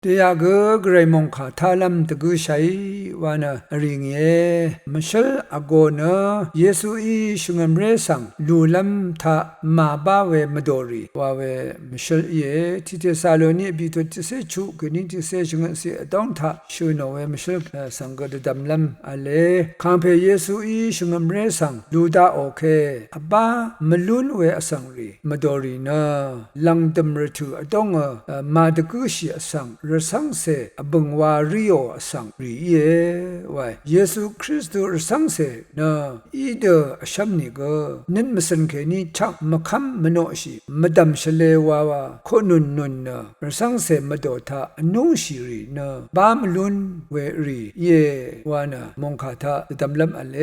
เดียกเกรมงคาทาลัมตะกุชัยวานะริงเยมชลอโกนะเยซูอีชุงมเรสังลูลัมทามาบาเวมดอรีวาเวมชลเยทิเตซาโลนีบิตุติเซชุกนิติเซชุงเสดองทาชูโนเวมชลสังกดดัมลัมอเลคัมเพเยซูอีชุงมเรสังลูดาโอเคอบามลุนเวอสังรีมดอรีนะลังดมรทูอดองมาตะกุชิอสังรสังเสอบงวาริโอสังรีเยวายเยซูคริสต์รสังเสนะอีเดอชัมนิกนินมสันเคนีชักมะคัมมโนชิมดัมชเลวาวาโคนุนนุนนะรสังเสมโดทาอนุชิรีนะบามลุนเวรีเยวานะมงคาทาดัมลัมอเล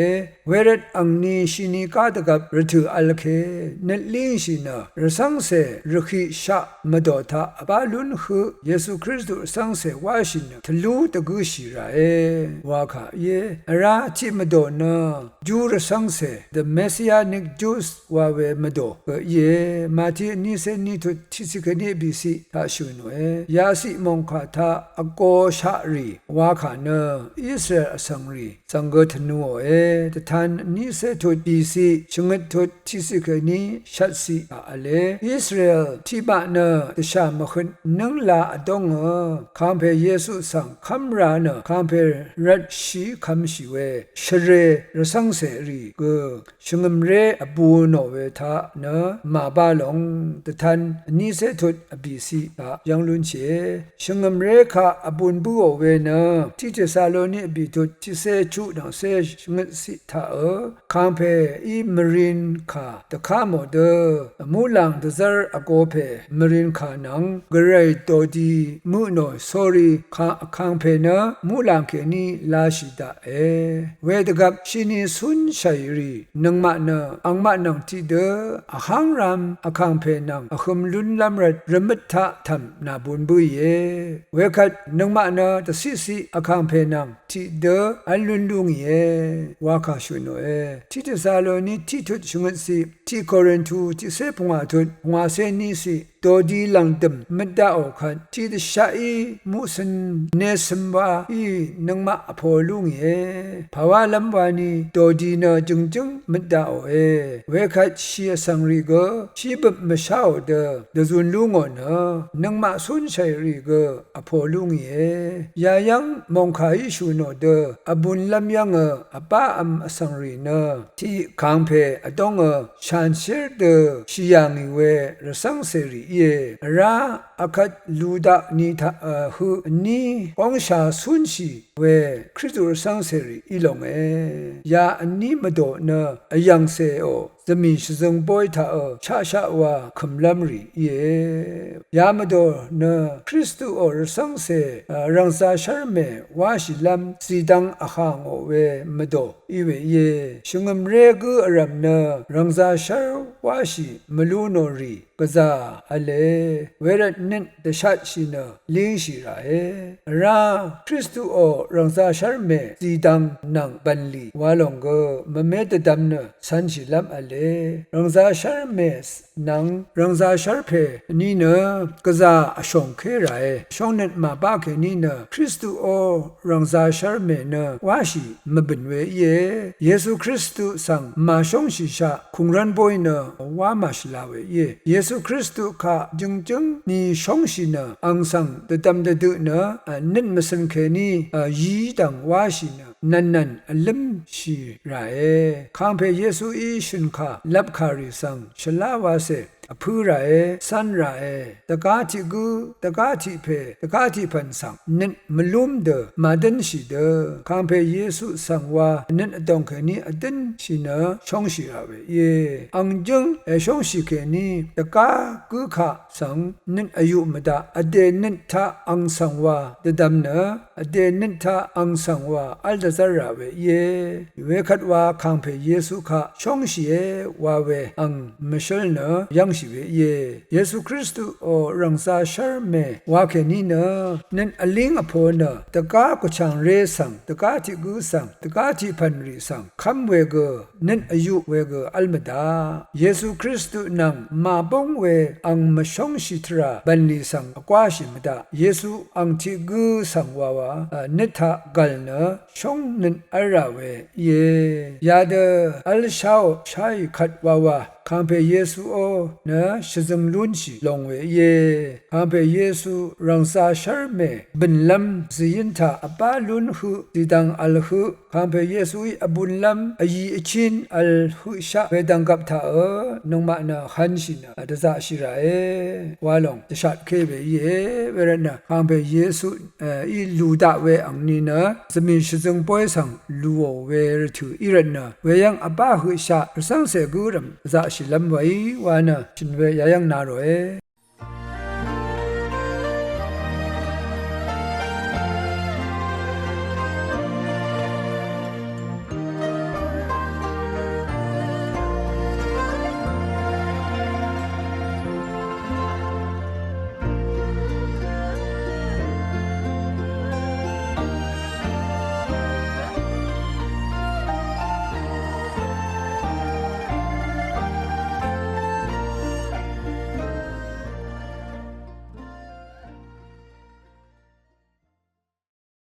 เวรตอังนีชินีกาตกับรถืออัลเคเนลิงชินะรสังเสรคิชะมโดทาบาลุนคือเยซูคริสต์สังเสวาชินทลูตะกุชิราวาคาเยราชิมโดนะจูรสังเส the messianic Jews วาเวมโดเยมาที่นี่เซนี่ทุทิสิกนีบีซีทาชุนเวยาสิมงคาทาอโกชารีวาคาเนอิสราเอลสังรีสังกธนูตทานนี่เซทุบีซีชงทุทิสิกนีชัดสีอาเลอิสราเอลที่บ้านตชามขุนนังลาอดงคัมเพเยซูสังคัมรานะคัมเพรัดชีคัมชีเวชเรรสังเสรีกชงมเรอบูโนเวทานะมาบาลงตทันนิเสทุดอบิสีตายังลุนเชชงมเรคาอบุนบูโอเวนะที่เจซาโลนีบิทุทิเซชุดังเซชงสิทาคัมเพอีมรินคาตะคาโมเดมูลังดซาร์อโกเพมรินคานังกเรยโตดีมูโนsorry คังเพนะมูลังเคนีลาชิดาเวดกับชินีสุนชัยรีนังมานะอังมานังที่เดอหังรามอคังเพนังอคุมลุนลำรัดรมิทะทำนาบุญบุยเวกัดนังมานะตสิสิอคังเพนังที่เดออันลุนลุงวาคาชุนที่เทซาโลนีที่ทุดชงสิที่โครินทูที่เซพงาทุดพงาเซนีสิตัวดีหลังดมไม่ได้ออกคันที่จะใช้มุสันเนสมวาอีนังมาอพอลุงภาวะลำวานีตัวดีเนจึงไม่ได้ออกเวคัดเชียสังริกชีบไม่เช่าเดซุนลุงอ่ะนังมาสุนใช้ริกอพอลุงยายังมองขายชูโนอบุญลำยังอป้าอัมสังรินที่คังเพอดงชันเชิดชียังเวรสังเสรีราอคัดลูดานิทาหูนี่องชาสุนชีเวคริสตุสังเสรีอีหลงยาอันนี้มาโดนะยังเซโอจะมีชงบอยทาชาว่าคุมลำรียามาโดนะคริสตุอรสังเสรังซาชาร์เมวาชิลัมสีดังอาหางโอเวมาโดอีเวชงมเรกุอรัมนะรังซาชาร์วาชิมลูโนรีกะซาอเลเวรนินเดชัดชินะลิงชิราราคริสตุอรังซาชาร์เมสีดังนังบันลีวาลงกมเมตดัมนะสันชิลัมอเลรังซาชาร์เมสนังรังซาชาร์เพนี่เนกะซาอชงเคราชงเนตมาบาเคนี่เนคริสตุอรังซาชาร์เมเนวาชิมบินเวเยซูคริสตุสังมาชงชิชาคุงรันบอยเนวามาชลาเวเยซูคริสตุคาจึงนี่ชงชิเนอังสังตะดำตะดุเนนินมสันเคนียีดังวาชิเนนันลิมชีราคังเพเยซูอีชุนคาลับคาริสังชลาวาเซอพูราสันราตะกาทิกูตะกาทิเพตะกาทิพันสังนินมลุมเดมาดันชีเดคังเพเยซูสังวานินอดงเคนีอดันชีเนชงชีราเวอังจึงชงชีเคนีตะกากูขาสังนินอายุมดาอเดนินทาอังสังวาเดดัมเนอเดนินทาอังสังวาอัลดาซาราเวเวคัดวาคังเพเยซูขาชงชีวาเวอังมชลเนยัง ရှိပဲယေရှုခရစ်တုအောရန်စာရှာမေဝါခေနီနနန်အလင်းအဖောနတကားကိုချံရဲဆံတကားတိကူဆံတကားတိဖန်ရီဆံခမ်ဝေကနန်အယုဝေကအလမဒါယေရှုခရစ်တုနံမာပုံဝေအန်မရှုံရှိထရာဘန်လီဆံအကွာရှိမဒါယေရှုအန်တိကူဆံဝါဝါနိထဂလနရှုံနန်အရာဝေယေယာဒအလရှောရှိုင်ခတ်ဝါဝါခံပေယေရှုအောနာရှဇမ်လွန်ရှိလောင်ဝေယေခံပေယေရှုရန်စာရှာမေဘင်လမ်ဇီရင်တာအပါလွန်ဟုဒီဒန်အလဟုခံပေယေရှုအဘွန်လမ်အယီအချင်းအလဟုရှာဝေဒန်ကပ်တာနုံမနာခန်ရှိနာတဇာရှိရာအေဝါလောင်တခြားခေဘေယေဝရနာခံပေယေရှုဤလူဒဝေအန်နီနာဇမင်ရှဇုံပွဲဆောင်လူဝေရတူဣရနာဝေယံအပါဟုရှာဆန်းစေဂူရမ်ဇာရှိလမ်ဝိဝါနာရှင်ဝေယယံနာရော